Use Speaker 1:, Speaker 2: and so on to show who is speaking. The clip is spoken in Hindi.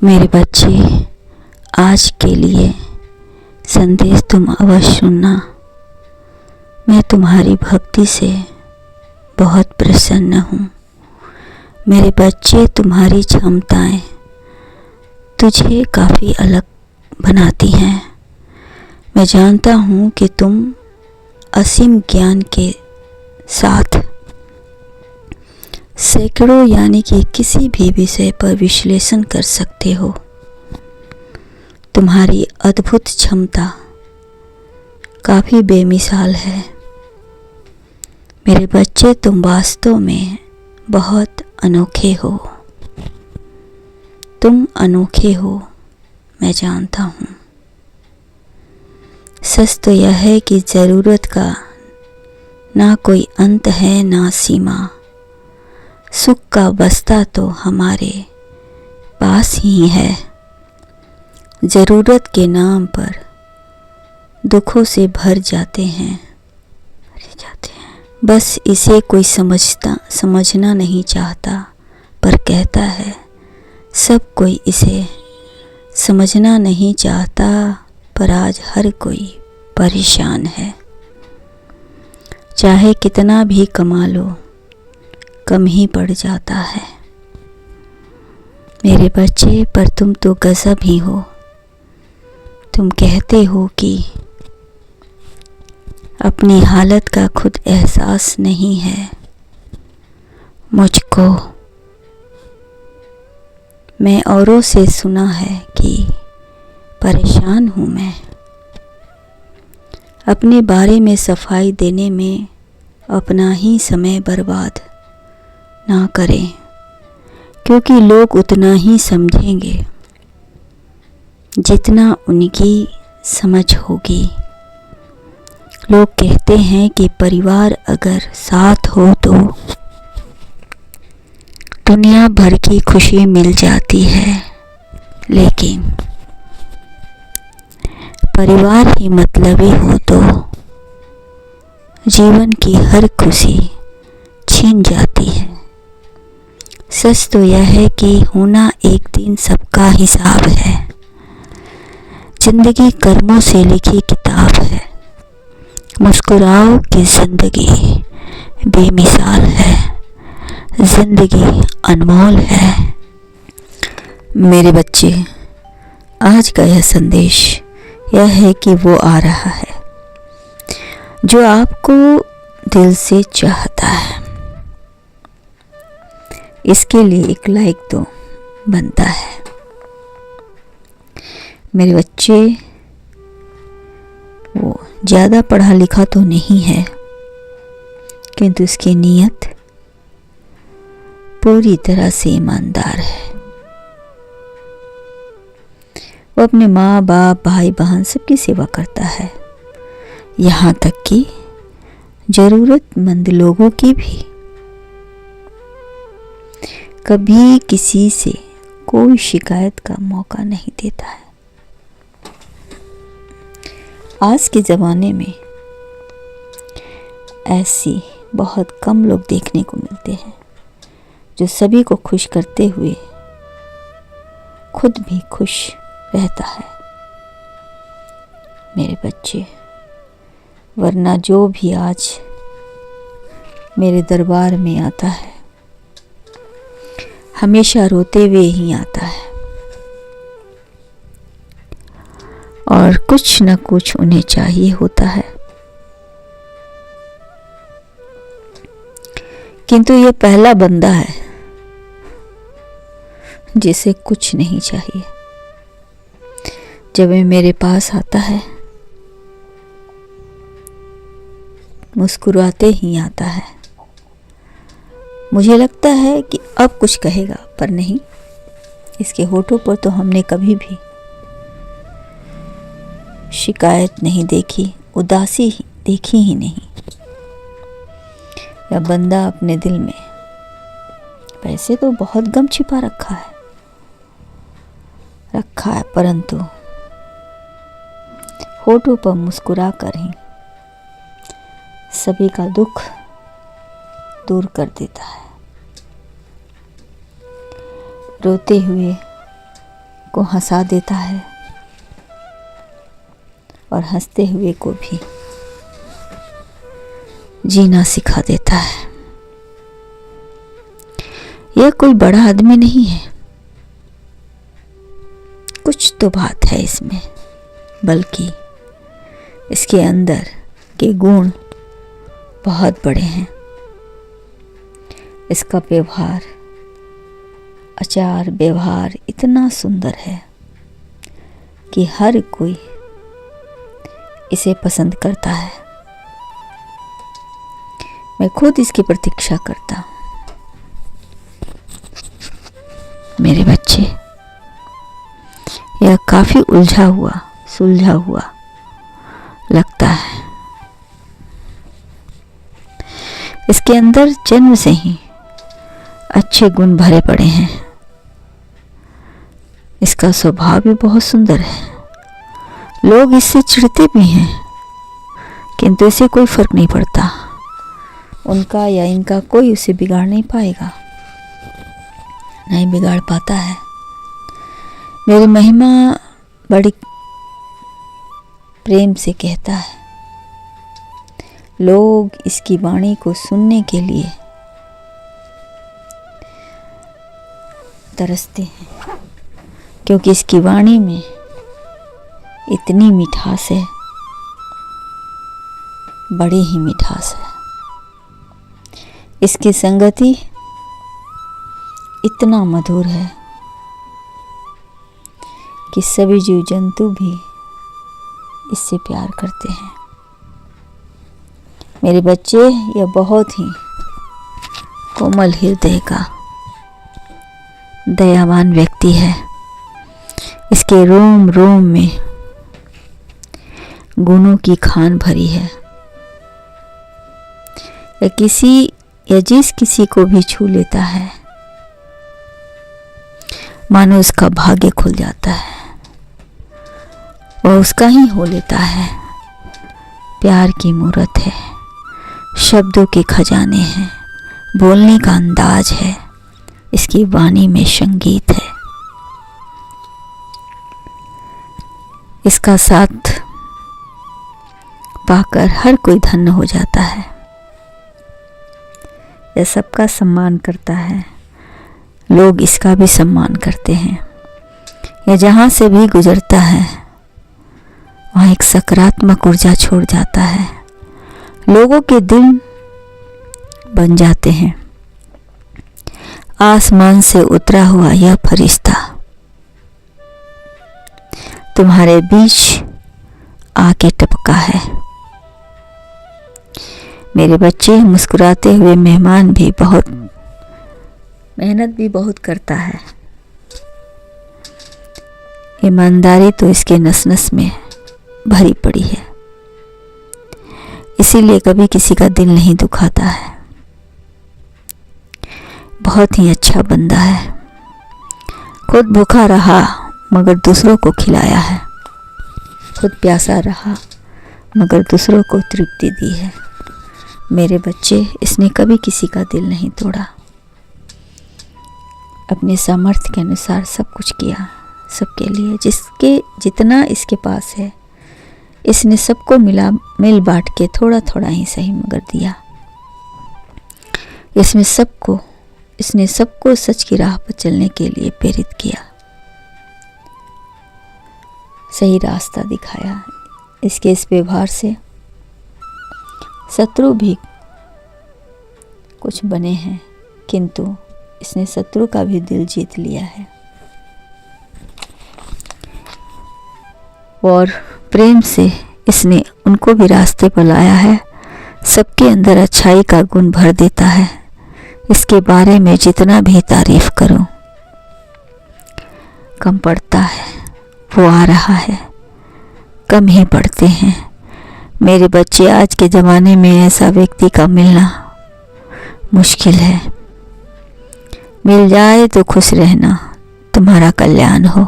Speaker 1: मेरे बच्चे, आज के लिए संदेश तुम अवश्य सुनना। मैं तुम्हारी भक्ति से बहुत प्रसन्न हूँ। मेरे बच्चे, तुम्हारी क्षमताएं तुझे काफ़ी अलग बनाती हैं। मैं जानता हूँ कि तुम असीम ज्ञान के साथ सैकड़ों यानी कि किसी भी विषय पर विश्लेषण कर सकते हो। तुम्हारी अद्भुत क्षमता काफ़ी बेमिसाल है। मेरे बच्चे, तुम वास्तव में बहुत अनोखे हो। तुम अनोखे हो, मैं जानता हूँ। सच तो यह है कि ज़रूरत का ना कोई अंत है ना सीमा। सुख का बस्ता तो हमारे पास ही है। ज़रूरत के नाम पर दुखों से भर जाते हैं। बस इसे कोई समझना नहीं चाहता, पर कहता है सब कोई इसे समझना नहीं चाहता, पर आज हर कोई परेशान है। चाहे कितना भी कमा लो, कम ही पड़ जाता है। मेरे बच्चे, पर तुम तो गजब ही हो। तुम कहते हो कि अपनी हालत का खुद एहसास नहीं है। मुझको मैं औरों से सुना है कि परेशान हूँ मैं। अपने बारे में सफाई देने में अपना ही समय बर्बाद ना करें, क्योंकि लोग उतना ही समझेंगे जितना उनकी समझ होगी। लोग कहते हैं कि परिवार अगर साथ हो तो दुनिया भर की खुशी मिल जाती है, लेकिन परिवार ही मतलबी हो तो जीवन की हर खुशी छीन जाती है। सच तो यह है कि होना एक दिन सबका हिसाब है। जिंदगी कर्मों से लिखी किताब है। मुस्कुराओ कि जिंदगी बेमिसाल है, जिंदगी अनमोल है। मेरे बच्चे, आज का यह संदेश यह है कि वो आ रहा है जो आपको दिल से चाहता है। इसके लिए एक लाइक तो बनता है। मेरे बच्चे, वो ज़्यादा पढ़ा लिखा तो नहीं है, किंतु उसकी नीयत पूरी तरह से ईमानदार है। वो अपने माँ बाप, भाई बहन सबकी सेवा करता है, यहाँ तक कि ज़रूरतमंद लोगों की भी। कभी किसी से कोई शिकायत का मौका नहीं देता है। आज के ज़माने में ऐसी बहुत कम लोग देखने को मिलते हैं जो सभी को खुश करते हुए खुद भी खुश रहता है। मेरे बच्चे, वरना जो भी आज मेरे दरबार में आता है हमेशा रोते हुए ही आता है, और कुछ न कुछ उन्हें चाहिए होता है। किंतु ये पहला बंदा है जिसे कुछ नहीं चाहिए। जब ये मेरे पास आता है मुस्कुराते ही आता है। मुझे लगता है कि अब कुछ कहेगा, पर नहीं। इसके होठों पर तो हमने कभी भी शिकायत नहीं देखी, उदासी देखी ही नहीं। यह बंदा अपने दिल में वैसे तो बहुत गम छिपा रखा है, परंतु होठों पर मुस्कुरा कर ही सभी का दुख दूर कर देता है। रोते हुए को हंसा देता है और हंसते हुए को भी जीना सिखा देता है। यह कोई बड़ा आदमी नहीं है, कुछ तो बात है इसमें, बल्कि इसके अंदर के गुण बहुत बड़े हैं। इसका व्यवहार, आचार व्यवहार इतना सुंदर है कि हर कोई इसे पसंद करता है। मैं खुद इसकी प्रतीक्षा करता हूँ। मेरे बच्चे, यह काफी उलझा हुआ, सुलझा हुआ लगता है। इसके अंदर जन्म से ही अच्छे गुण भरे पड़े हैं। इसका स्वभाव भी बहुत सुंदर है। लोग इससे चिढ़ते भी हैं, किंतु इसे कोई फर्क नहीं पड़ता। उनका या इनका कोई उसे बिगाड़ नहीं पाएगा, नहीं बिगाड़ पाता है। मेरी महिमा बड़ी प्रेम से कहता है, लोग इसकी वाणी को सुनने के लिए तरसते हैं, क्योंकि इसकी वाणी में इतनी मिठास है, बड़ी ही मिठास है। इसकी संगति इतना मधुर है कि सभी जीव जंतु भी इससे प्यार करते हैं। मेरे बच्चे, यह बहुत ही कोमल हृदय का दयावान व्यक्ति है। इसके रोम रोम में गुणों की खान भरी है। यह जिस किसी को भी छू लेता है, मानो उसका भाग्य खुल जाता है, वह उसका ही हो लेता है। प्यार की मूरत है, शब्दों के खजाने हैं, बोलने का अंदाज है, इसकी वाणी में संगीत है। इसका साथ पाकर हर कोई धन्य हो जाता है। यह सबका सम्मान करता है, लोग इसका भी सम्मान करते हैं। यह जहाँ से भी गुजरता है वहाँ एक सकारात्मक ऊर्जा छोड़ जाता है। लोगों के दिल बन जाते हैं। आसमान से उतरा हुआ यह फरिश्ता तुम्हारे बीच आके टपका है। मेरे बच्चे, मुस्कुराते हुए मेहमान भी बहुत मेहनत भी बहुत करता है। ईमानदारी तो इसके नस नस में भरी पड़ी है, इसीलिए कभी किसी का दिल नहीं दुखाता है। बहुत ही अच्छा बंदा है। खुद भूखा रहा मगर दूसरों को खिलाया है, खुद प्यासा रहा मगर दूसरों को तृप्ति दी है। मेरे बच्चे, इसने कभी किसी का दिल नहीं तोड़ा। अपने सामर्थ्य के अनुसार सब कुछ किया, सबके लिए जिसके जितना इसके पास है इसने सबको मिल बांट के थोड़ा थोड़ा ही सही मगर दिया। इसने सबको सच की राह पर चलने के लिए प्रेरित किया, सही रास्ता दिखाया। इसके इस व्यवहार से शत्रु भी कुछ बने हैं, किंतु इसने शत्रु का भी दिल जीत लिया है और प्रेम से इसने उनको भी रास्ते पर लाया है। सबके अंदर अच्छाई का गुण भर देता है। इसके बारे में जितना भी तारीफ करो कम पड़ता है। वो आ रहा है, कम ही पड़ते हैं। मेरे बच्चे, आज के ज़माने में ऐसा व्यक्ति का मिलना मुश्किल है। मिल जाए तो खुश रहना, तुम्हारा कल्याण हो।